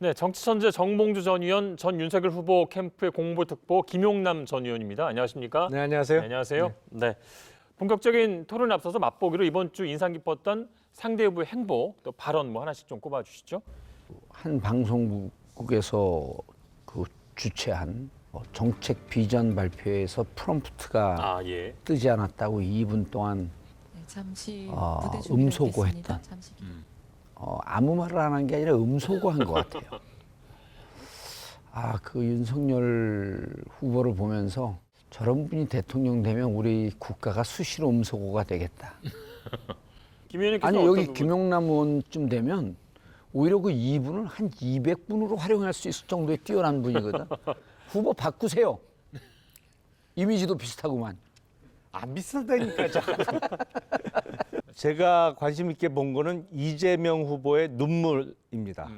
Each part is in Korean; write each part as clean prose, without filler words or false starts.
네, 정치천재 정봉주 전 의원, 전 윤석열 후보 캠프의 공보특보 김용남 전 의원입니다. 안녕하십니까? 네, 안녕하세요. 네, 안녕하세요. 네. 본격적인 토론에 앞서서 맛보기로 이번 주 인상 깊었던 상대 후보의 행보, 또 발언 뭐 하나씩 좀 꼽아주시죠. 한 방송국에서 그 주최한 정책 비전 발표에서 프롬프트가 예. 뜨지 않았다고 2분 동안 네, 잠시 음소거했던. 아무 말을 안 한 게 아니라 음소거한 것 같아요. 그 윤석열 후보를 보면서 저런 분이 대통령 되면 우리 국가가 수시로 음소거가 되겠다. 김 의원님께서 아니 어떤 여기 부분... 김용남 의원쯤 되면 오히려 그 2분을 한 200분으로 활용할 수 있을 정도의 뛰어난 분이거든. 후보 바꾸세요. 이미지도 비슷하구만. 안 비슷하다니까. 제가 관심 있게 본 거는 이재명 후보의 눈물입니다.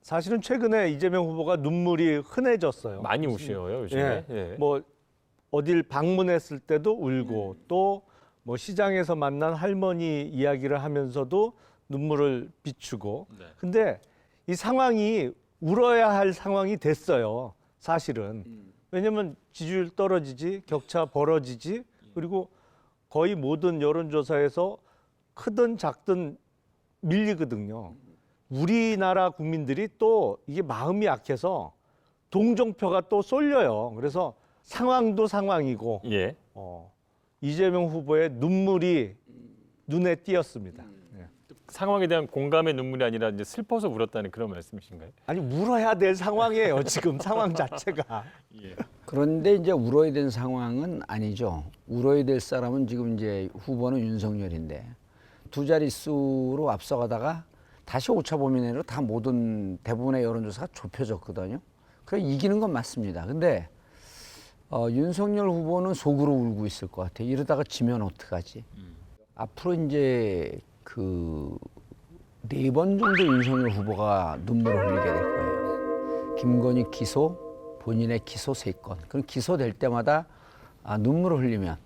사실은 최근에 이재명 후보가 눈물이 흔해졌어요. 많이 우셔요 요즘에. 예. 뭐 어딜 방문했을 때도 울고 또 뭐 시장에서 만난 할머니 이야기를 하면서도 눈물을 비추고. 근데 이 상황이 울어야 할 상황이 됐어요. 사실은. 왜냐면 지지율 떨어지지, 격차 벌어지지, 그리고 거의 모든 여론조사에서 크든 작든 밀리거든요. 우리나라 국민들이 또 이게 마음이 약해서 동정표가 또 쏠려요. 그래서 상황도 상황이고 예. 이재명 후보의 눈물이 눈에 띄었습니다. 네. 상황에 대한 공감의 눈물이 아니라 이제 슬퍼서 울었다는 그런 말씀이신가요? 아니 울어야 될 상황이에요. 지금 상황 자체가. 예. 그런데 이제 울어야 된 상황은 아니죠. 울어야 될 사람은 지금 이제 후보는 윤석열인데 두 자릿수로 앞서가다가 다시 오차 범위 내로 다 모든 대부분의 여론조사가 좁혀졌거든요. 그래 이기는 건 맞습니다. 근데 윤석열 후보는 속으로 울고 있을 것 같아요. 이러다가 지면 어떡하지? 앞으로 이제 그 4번 정도 윤석열 후보가 눈물을 흘리게 될 거예요. 김건희 기소, 본인의 기소 3건. 그럼 기소될 때마다 눈물을 흘리면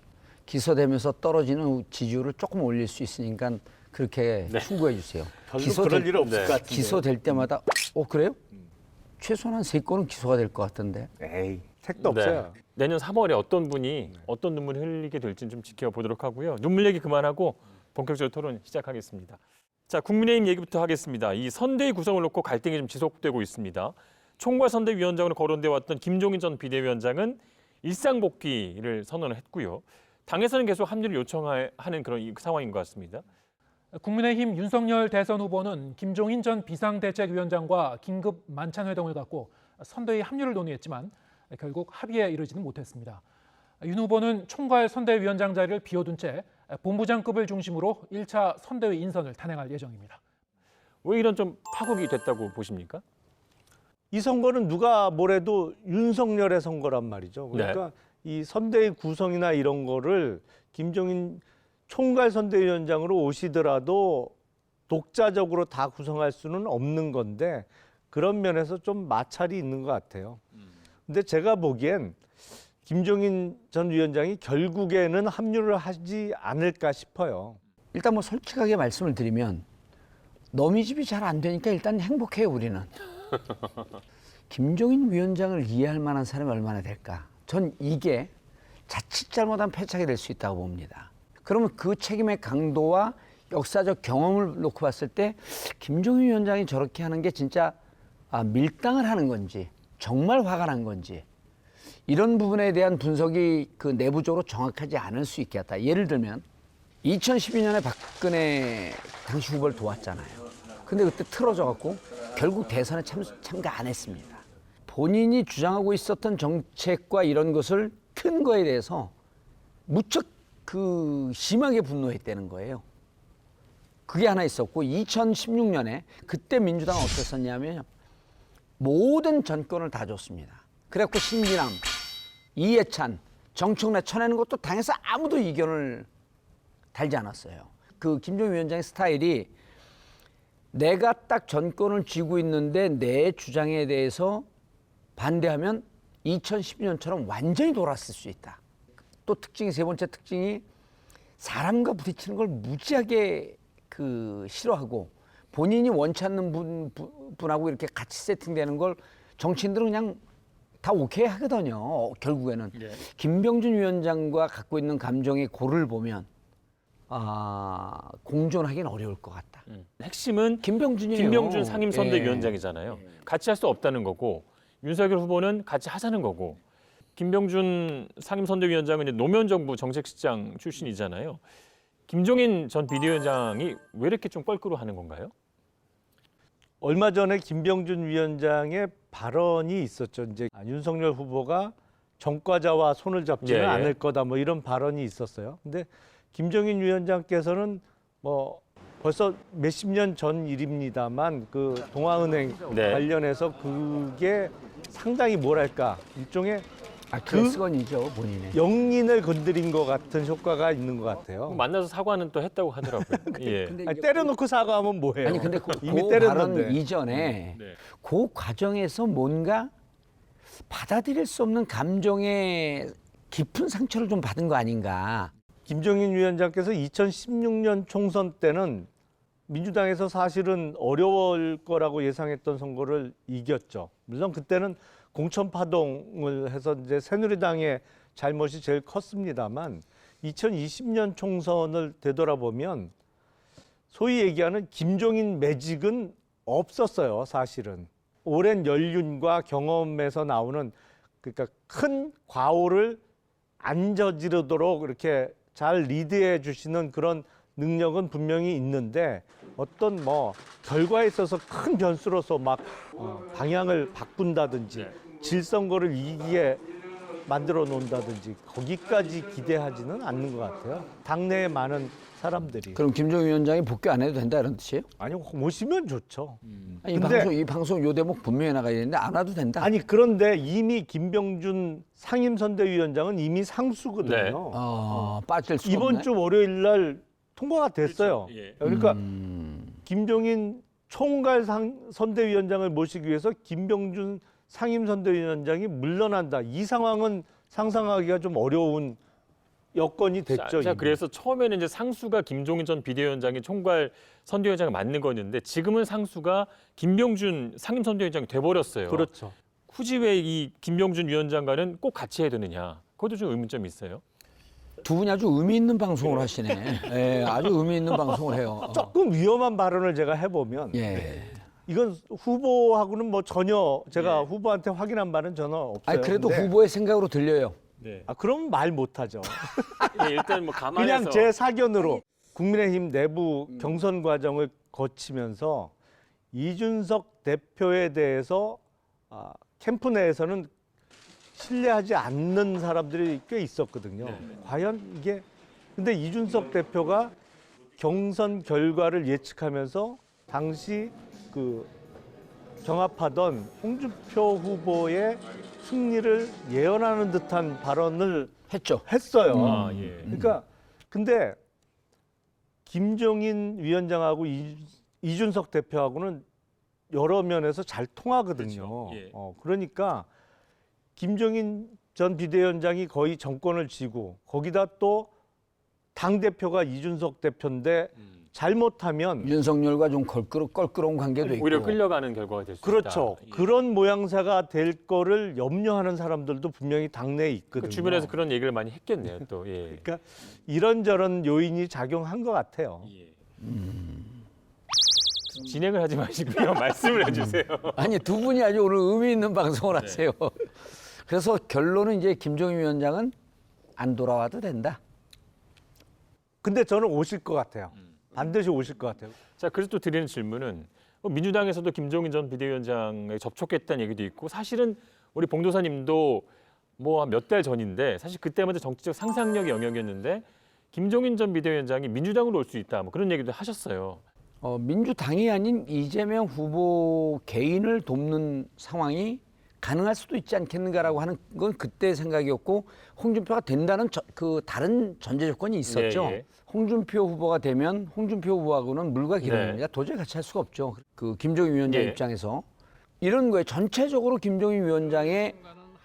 기소되면서 떨어지는 지지율을 조금 올릴 수 있으니까 그렇게 충고해 주세요. 별로 그럴 일 없을 것 같은데. 기소될 때마다 그래요? 최소한 한 3건은 기소가 될 것 같던데. 에이, 택도 없어요. 내년 3월에 어떤 분이 어떤 눈물을 흘리게 될지는 좀 지켜보도록 하고요. 눈물 얘기 그만하고 본격적으로 토론 시작하겠습니다. 자, 국민의힘 얘기부터 하겠습니다. 이 선대위 구성을 놓고 갈등이 좀 지속되고 있습니다. 총괄선대위원장으로 거론돼 왔던 김종인 전 비대위원장은 일상복귀를 선언을 했고요. 당에서는 계속 합류를 요청하는 그런 상황인 것 같습니다. 국민의힘 윤석열 대선 후보는 김종인 전 비상대책위원장과 긴급 만찬회동을 갖고 선대위 합류를 논의했지만 결국 합의에 이르지는 못했습니다. 윤 후보는 총괄 선대위원장 자리를 비워둔 채 본부장급을 중심으로 1차 선대위 인선을 단행할 예정입니다. 왜 이런 좀 파국이 됐다고 보십니까? 이 선거는 누가 뭐래도 윤석열의 선거란 말이죠. 그러니까 이 선대위 구성이나 이런 거를 김종인 총괄 선대위원장으로 오시더라도 독자적으로 다 구성할 수는 없는 건데 그런 면에서 좀 마찰이 있는 것 같아요. 근데 제가 보기엔 김종인 전 위원장이 결국에는 합류를 하지 않을까 싶어요. 일단 뭐 솔직하게 말씀을 드리면 너미집이 잘 안 되니까 일단 행복해요 우리는. 김종인 위원장을 이해할 만한 사람이 얼마나 될까? 전 이게 자칫 잘못하면 패착이 될 수 있다고 봅니다. 그러면 그 책임의 강도와 역사적 경험을 놓고 봤을 때 김종인 위원장이 저렇게 하는 게 진짜 밀당을 하는 건지 정말 화가 난 건지 이런 부분에 대한 분석이 그 내부적으로 정확하지 않을 수 있겠다. 예를 들면 2012년에 박근혜 당시 후보를 도왔잖아요. 근데 그때 틀어져 갖고 결국 대선에 참가 안 했습니다. 본인이 주장하고 있었던 정책과 이런 것을 튼 거에 대해서 무척 심하게 분노했다는 거예요. 그게 하나 있었고 2016년에 그때 민주당은 어땠었냐면 모든 전권을 다 줬습니다. 그래갖고 신기남, 이해찬, 정청래 쳐내는 것도 당에서 아무도 이견을 달지 않았어요. 그 김종인 위원장의 스타일이 내가 딱 전권을 쥐고 있는데 내 주장에 대해서 반대하면 2012년처럼 완전히 돌았을 수 있다. 또 특징이 세 번째 특징이 사람과 부딪히는 걸 무지하게 싫어하고 본인이 원치 않는 분하고 이렇게 같이 세팅되는 걸 정치인들은 그냥 다 오케이 하거든요. 결국에는 예. 김병준 위원장과 갖고 있는 감정의 고를 보면 공존하기는 어려울 것 같다. 핵심은 김병준이에요. 김병준 상임선대위원장이잖아요. 같이 할 수 없다는 거고 윤석열 후보는 같이 하자는 거고 김병준 상임선대위원장은 이제 노무현 정부 정책실장 출신이잖아요. 김종인 전 비대위원장이 왜 이렇게 좀 껄끄러워하는 건가요? 얼마 전에 김병준 위원장의 발언이 있었죠. 이제 윤석열 후보가 전과자와 손을 잡지는 예, 예. 않을 거다 뭐 이런 발언이 있었어요. 근데 김종인 위원장께서는 뭐 벌써 몇십 년 전 일입니다만 그 동아은행 네. 관련해서 그게 상당히 뭐랄까 일종의 그수건이죠 본인의. 영린을 건드린 것 같은 효과가 있는 것 같아요. 만나서 사과는 또 했다고 하더라고요. 예. 근데 아니, 이게 때려놓고 사과하면 뭐해요? 아니 근데 이미 그 때렸는데. 발언 이전에 네. 그 과정에서 뭔가 받아들일 수 없는 감정의 깊은 상처를 좀 받은 거 아닌가. 김종인 위원장께서 2016년 총선 때는 민주당에서 사실은 어려울 거라고 예상했던 선거를 이겼죠. 물론 그때는 공천 파동을 해서 이제 새누리당의 잘못이 제일 컸습니다만 2020년 총선을 되돌아보면 소위 얘기하는 김종인 매직은 없었어요, 사실은. 오랜 연륜과 경험에서 나오는 그러니까 큰 과오를 안 저지르도록 이렇게 잘 리드해 주시는 그런 능력은 분명히 있는데 어떤 뭐 결과에 있어서 큰 변수로서 막 방향을 바꾼다든지 질선거를 이기게 만들어 놓는다든지 거기까지 기대하지는 않는 것 같아요. 당내에 많은 사람들이. 그럼 김종인 위원장이 복귀 안 해도 된다 이런 뜻이에요? 아니 모시면 좋죠. 아니, 근데- 이 방송 요 대목 분명히 나가야 되는데 안 와도 된다. 아니 그런데 이미 김병준 상임선대위원장은 이미 상수거든요. 네. 빠질 수 이번 없네. 주 월요일 날 통과가 됐어요. 그렇죠. 예. 그러니까 김종인 총괄 선대위원장을 모시기 위해서 김병준 상임선대위원장이 물러난다. 이 상황은 상상하기가 좀 어려운 여건이 됐죠. 자, 이미. 그래서 처음에는 이제 상수가 김종인 전 비대위원장이 총괄 선대위원장을 맡는 거였는데 지금은 상수가 김병준 상임선대위원장이 돼버렸어요. 그렇죠. 굳이 왜 이 김병준 위원장과는 꼭 같이 해야 되느냐? 그것도 좀 의문점이 있어요. 두 분이 아주 의미 있는 방송을 하시네. 예, 아주 의미 있는 방송을 해요. 조금 위험한 발언을 제가 해보면 예. 이건 후보하고는 뭐 전혀 제가 후보한테 확인한 바는 전혀 없어요. 아니 그래도 근데 후보의 생각으로 들려요. 네. 그럼 말 못하죠. 일단 뭐 감안해서 그냥 제 사견으로 국민의힘 내부 경선 과정을 거치면서 이준석 대표에 대해서 캠프 내에서는 신뢰하지 않는 사람들이 꽤 있었거든요. 과연 이게 근데 이준석 대표가 경선 결과를 예측하면서 당시 그 경합하던 홍준표 후보의 승리를 예언하는 듯한 발언을 했죠. 했어요. 아, 예. 그러니까 근데 김종인 위원장하고 이준석 대표하고는 여러 면에서 잘 통하거든요. 그렇죠. 예. 그러니까 김종인 전 비대위원장이 거의 정권을 쥐고 거기다 또 당 대표가 이준석 대표인데 잘못하면 윤석열과 좀 껄끄러운 관계도 있고. 오히려 끌려가는 결과가 될 수 그렇죠. 있다. 예. 그런 모양새가 될 거를 염려하는 사람들도 분명히 당내에 있거든요. 그 주변에서 그런 얘기를 많이 했겠네요. 또 예. 그러니까 이런저런 요인이 작용한 것 같아요. 예. 진행을 하지 마시고요. 말씀을 해주세요. 아니 두 분이 아주 오늘 의미 있는 방송을 하세요. 그래서 결론은 이제 김종인 위원장은 안 돌아와도 된다. 근데 저는 오실 것 같아요. 반드시 오실 것 같아요. 자, 그래서 또 드리는 질문은 민주당에서도 김종인 전 비대위원장에 접촉했다는 얘기도 있고 사실은 우리 봉도사님도 뭐 몇 달 전인데 사실 그때마다 정치적 상상력의 영역이었는데 김종인 전 비대위원장이 민주당으로 올 수 있다 뭐 그런 얘기도 하셨어요. 민주당이 아닌 이재명 후보 개인을 돕는 상황이 가능할 수도 있지 않겠는가라고 하는 건 그때 생각이었고 홍준표가 된다는 그 다른 전제 조건이 있었죠. 예, 예. 홍준표 후보가 되면 홍준표 후보하고는 물과 기름입니다. 네. 도저히 같이 할 수가 없죠. 그 김종인 위원장 예. 입장에서 이런 거에 전체적으로 김종인 위원장의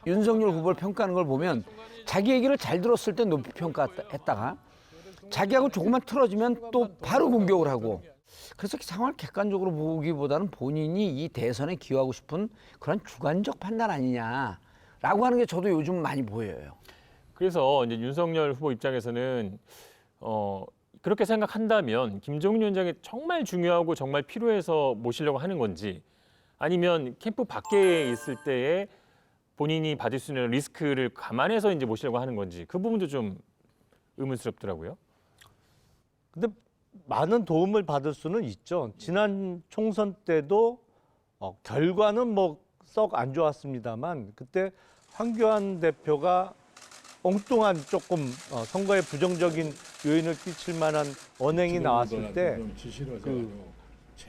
윤석열 후보를 평가하는 걸 보면 자기 얘기를 잘 들었을 때 높이 평가했다가 자기하고 조금만 틀어지면 또 바로 공격을 하고 그래서 상황을 객관적으로 보기보다는 본인이 이 대선에 기여하고 싶은 그런 주관적 판단 아니냐라고 하는 게 저도 요즘 많이 보여요. 그래서 이제 윤석열 후보 입장에서는 그렇게 생각한다면 김종인 위원장이 정말 중요하고 정말 필요해서 모시려고 하는 건지 아니면 캠프 밖에 있을 때에 본인이 받을 수 있는 리스크를 감안해서 이제 모시려고 하는 건지 그 부분도 좀 의문스럽더라고요. 근데 많은 도움을 받을 수는 있죠. 지난 총선 때도 결과는 뭐 썩 안 좋았습니다만 그때 황교안 대표가 엉뚱한 조금 선거에 부정적인 요인을 끼칠 만한 언행이 나왔을 때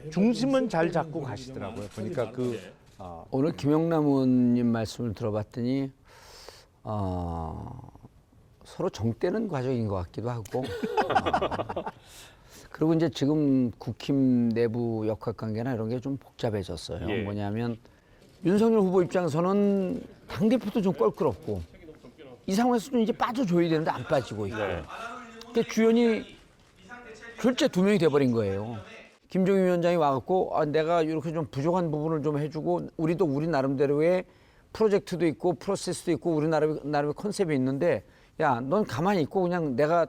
중심은 잘 잡고 가시더라고요. 보니까 오늘 김영남 의원님 말씀을 들어봤더니 서로 정떼는 과정인 것 같기도 하고 그리고 이제 지금 국힘 내부 역학관계나 이런 게 좀 복잡해졌어요. 예. 뭐냐면 윤석열 후보 입장에서는 당대표도 좀 껄끄럽고 이 상황에서 좀 이제 빠져줘야 되는데 안 빠지고 있고 그러니까 주연이 결제 두 명이 돼버린 거예요. 김종인 위원장이 와갖고 내가 이렇게 좀 부족한 부분을 좀 해주고 우리도 우리 나름대로의 프로젝트도 있고 프로세스도 있고 우리 나름의 컨셉이 있는데 야, 넌 가만히 있고 그냥 내가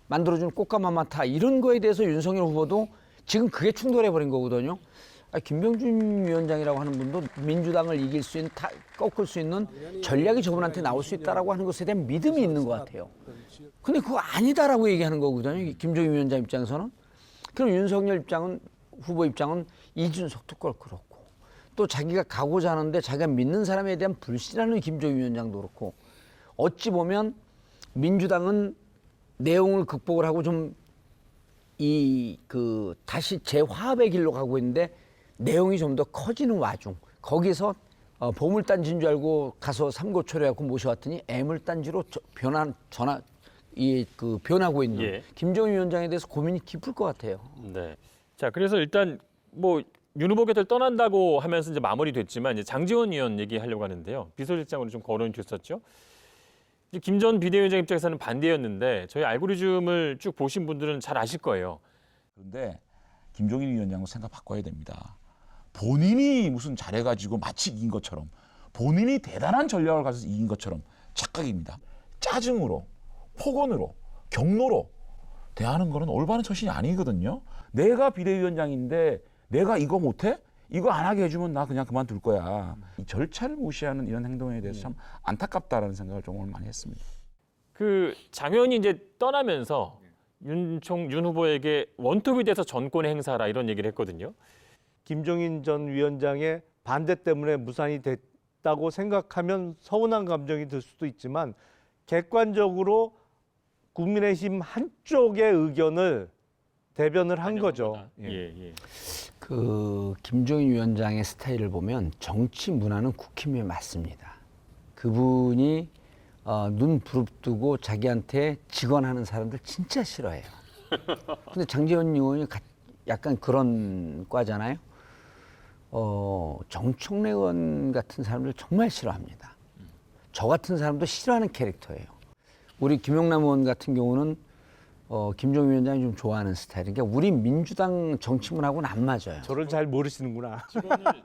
만들어주는 꽃가마만 타 이런 거에 대해서 윤석열 후보도 지금 그게 충돌해버린 거거든요. 김병준 위원장이라고 하는 분도 민주당을 이길 수 있는 꺾을 수 있는 전략이 저분한테 나올 수 있다라고 하는 것에 대한 믿음이 있는 것 같아요. 근데 그거 아니다라고 얘기하는 거거든요. 김종인 위원장 입장에서는. 그럼 윤석열 후보 입장은 이준석도 껄끄럽고 또 자기가 가고자 하는데 자기가 믿는 사람에 대한 불신하는 김종인 위원장도 그렇고 어찌 보면 민주당은 내용을 극복을 하고 좀 다시 재화합의 길로 가고 있는데 내용이 좀 더 커지는 와중 거기서 보물단지인 줄 알고 가서 삼고초려하고 모셔왔더니 애물단지로 변하고 있는 예. 김종인 위원장에 대해서 고민이 깊을 것 같아요. 네. 자, 그래서 일단 뭐 윤 후보께서 떠난다고 하면서 이제 마무리됐지만 이제 장지원 의원 얘기하려고 하는데요. 비서실장으로 좀 거론이 됐었죠. 김 전 비대위원장 입장에서는 반대였는데 저희 알고리즘을 쭉 보신 분들은 잘 아실 거예요. 그런데 김종인 위원장은 생각 바꿔야 됩니다. 본인이 무슨 잘해가지고 마치 이긴 것처럼 본인이 대단한 전략을 가져서 이긴 것처럼 착각입니다. 짜증으로, 폭언으로, 경로로 대하는 거는 올바른 처신이 아니거든요. 내가 비대위원장인데 내가 이거 못해? 이거 안 하게 해주면 나 그냥 그만둘 거야. 이 절차를 무시하는 이런 행동에 대해서 참 안타깝다라는 생각을 좀 오늘 많이 했습니다. 그 장 의원이 이제 떠나면서 윤 후보에게 원톱이 돼서 전권 행사라 이런 얘기를 했거든요. 김종인 전 위원장의 반대 때문에 무산이 됐다고 생각하면 서운한 감정이 들 수도 있지만 객관적으로 국민의힘 한쪽의 의견을 대변을 한 거죠. 예. 김종인 위원장의 스타일을 보면 정치 문화는 국힘에 맞습니다. 그분이 눈 부릅뜨고 자기한테 직언하는 사람들 진짜 싫어해요. 근데 장제원 의원이 약간 그런 과잖아요. 정청래 의원 같은 사람들 정말 싫어합니다. 저 같은 사람도 싫어하는 캐릭터예요. 우리 김영남 의원 같은 경우는 김종인 위원장이 좀 좋아하는 스타일이니까 그러니까 우리 민주당 정치문하고는 안 맞아요. 저를 잘 모르시는구나.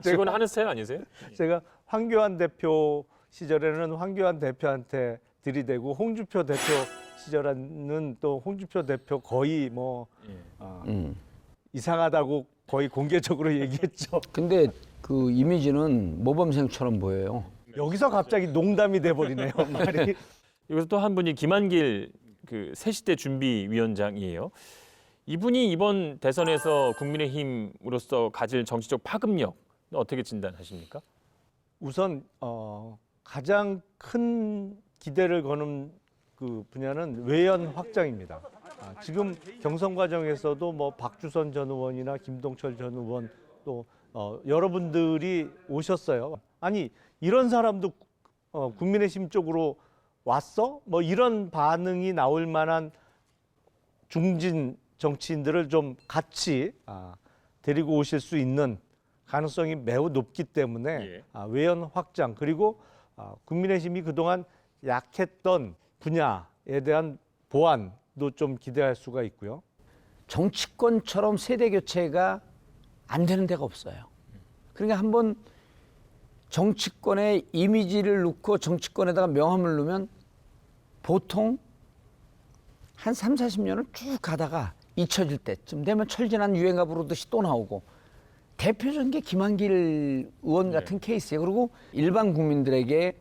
직원을 하는 스타일 아니세요? 제가 황교안 대표 시절에는 황교안 대표한테 들이대고 홍준표 대표 시절에는 또 홍준표 대표 거의 이상하다고 거의 공개적으로 얘기했죠. 근데 그 이미지는 모범생처럼 보여요. 여기서 갑자기 농담이 돼버리네요. 말이. 여기서 또 한 분이 김한길 새시대 준비위원장이에요. 이분이 이번 대선에서 국민의힘으로서 가질 정치적 파급력 어떻게 진단하십니까? 우선 가장 큰 기대를 거는 그 분야는 외연 확장입니다. 지금 경선 과정에서도 뭐 박주선 전 의원이나 김동철 전 의원 또 여러분들이 오셨어요. 아니 이런 사람도 국민의힘 쪽으로 왔어? 뭐 이런 반응이 나올 만한 중진 정치인들을 좀 같이 데리고 오실 수 있는 가능성이 매우 높기 때문에 외연 확장 그리고 국민의힘이 그동안 약했던 분야에 대한 보완도 좀 기대할 수가 있고요. 정치권처럼 세대 교체가 안 되는 데가 없어요. 그러니까 한번 정치권에 이미지를 넣고 정치권에다가 명함을 넣으면 보통 한 3, 40년을 쭉 가다가 잊혀질 때쯤 되면 철진한 유행가 부르듯이 또 나오고 대표적인 게 김한길 의원 같은 케이스예요. 그리고 일반 국민들에게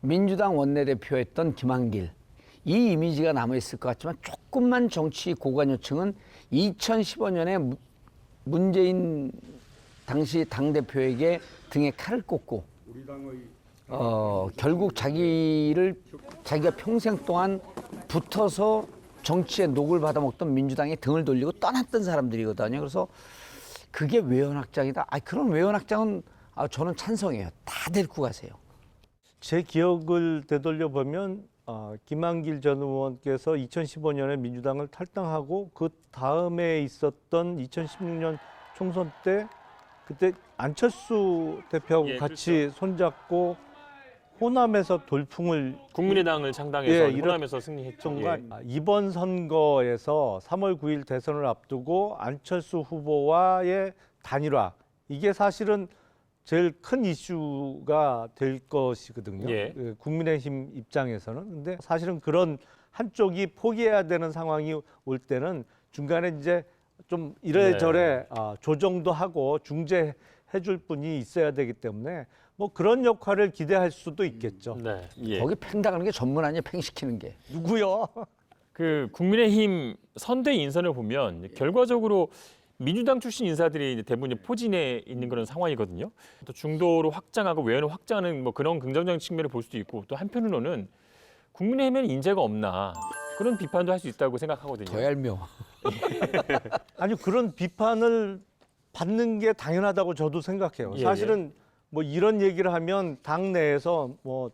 민주당 원내대표였던 김한길 이 이미지가 남아있을 것 같지만 조금만 정치 고관여층은 2015년에 문재인 당시 당대표에게 등에 칼을 꽂고 결국 자기가 평생 동안 붙어서 정치의 녹을 받아먹던 민주당에 등을 돌리고 떠났던 사람들이거든요. 그래서 그게 외연확장이다. 그런 외연확장은 저는 찬성해요. 다 데리고 가세요. 제 기억을 되돌려 보면 김한길 전 의원께서 2015년에 민주당을 탈당하고 그 다음에 있었던 2016년 총선 때 그때 안철수 대표하고 같이 그렇죠. 손잡고 호남에서 돌풍을 국민의당을 창당해서 예, 호남에서 승리했죠. 정말 이번 선거에서 3월 9일 대선을 앞두고 안철수 후보와의 단일화 이게 사실은 제일 큰 이슈가 될 것이거든요. 예. 국민의힘 입장에서는. 근데 사실은 그런 한쪽이 포기해야 되는 상황이 올 때는 중간에 이제 좀 이래저래 조정도 하고 중재해 줄 분이 있어야 되기 때문에 뭐 그런 역할을 기대할 수도 있겠죠. 네. 예. 거기 팽당하는 게 전문 아니에요. 팽시키는 게. 누구요? 그 국민의힘 선대 인선을 보면 결과적으로 민주당 출신 인사들이 이제 대부분 이제 포진해 있는 그런 상황이거든요. 또 중도로 확장하고 외연을 확장하는 뭐 그런 긍정적인 측면을 볼 수도 있고 또 한편으로는 국민의힘에는 인재가 없나 그런 비판도 할 수 있다고 생각하거든요. 더 얄미워. 아니 그런 비판을 받는 게 당연하다고 저도 생각해요. 예, 사실은 뭐 이런 얘기를 하면 당 내에서 뭐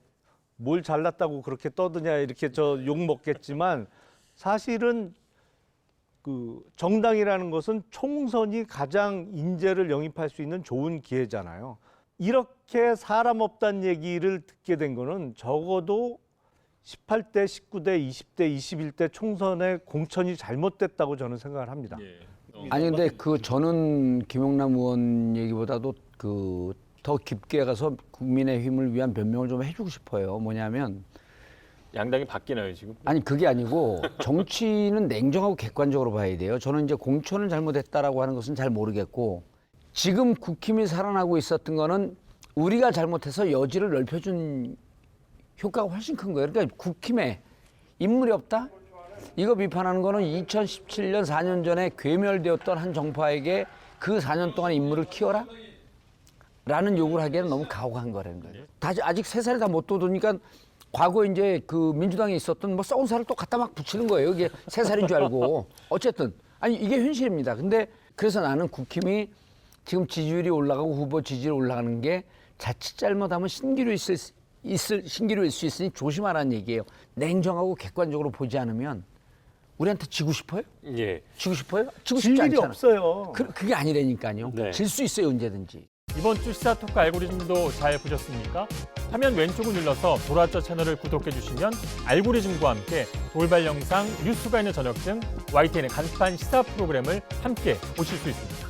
뭘 잘났다고 그렇게 떠드냐 이렇게 저 욕 먹겠지만 사실은 그 정당이라는 것은 총선이 가장 인재를 영입할 수 있는 좋은 기회잖아요. 이렇게 사람 없다는 얘기를 듣게 된 거는 적어도 18대, 19대, 20대, 21대 총선의 공천이 잘못됐다고 저는 생각을 합니다. 아니 근데 저는 김용남 의원 얘기보다도 더 깊게 가서 국민의힘을 위한 변명을 좀 해주고 싶어요. 뭐냐면 양당이 바뀌나요 지금? 아니 그게 아니고 정치는 냉정하고 객관적으로 봐야 돼요. 저는 이제 공천을 잘못했다라고 하는 것은 잘 모르겠고 지금 국힘이 살아나고 있었던 거는 우리가 잘못해서 여지를 넓혀준 효과가 훨씬 큰 거예요. 그러니까 국힘에 인물이 없다? 이거 비판하는 거는 2017년 4년 전에 괴멸되었던 한 정파에게 그 4년 동안 인물을 키워라? 라는 요구를 하기에는 너무 가혹한 거라는 거예요. 아직 3살이 다 못 돋으니까 과거 이제 그 민주당에 있었던 뭐 썩은 살을 또 갖다 막 붙이는 거예요. 이게 3살인 줄 알고. 어쨌든 아니 이게 현실입니다. 근데 그래서 나는 국힘이 지금 지지율이 올라가고 후보 지지율이 올라가는 게 자칫 잘못하면 신기루일 수 있으니 조심하라는 얘기예요. 냉정하고 객관적으로 보지 않으면 우리한테 지고 싶어요? 예. 지고 싶어요? 지고 질 싶지 일이 않잖아. 없어요. 그게 아니라니까요. 네. 질 수 있어요 언제든지. 이번 주 시사토크 알고리즘도 잘 보셨습니까? 화면 왼쪽을 눌러서 돌아쩌 채널을 구독해 주시면 알고리즘과 함께 돌발 영상, 뉴스가 있는 저녁 등 YTN의 간판 시사 프로그램을 함께 보실 수 있습니다.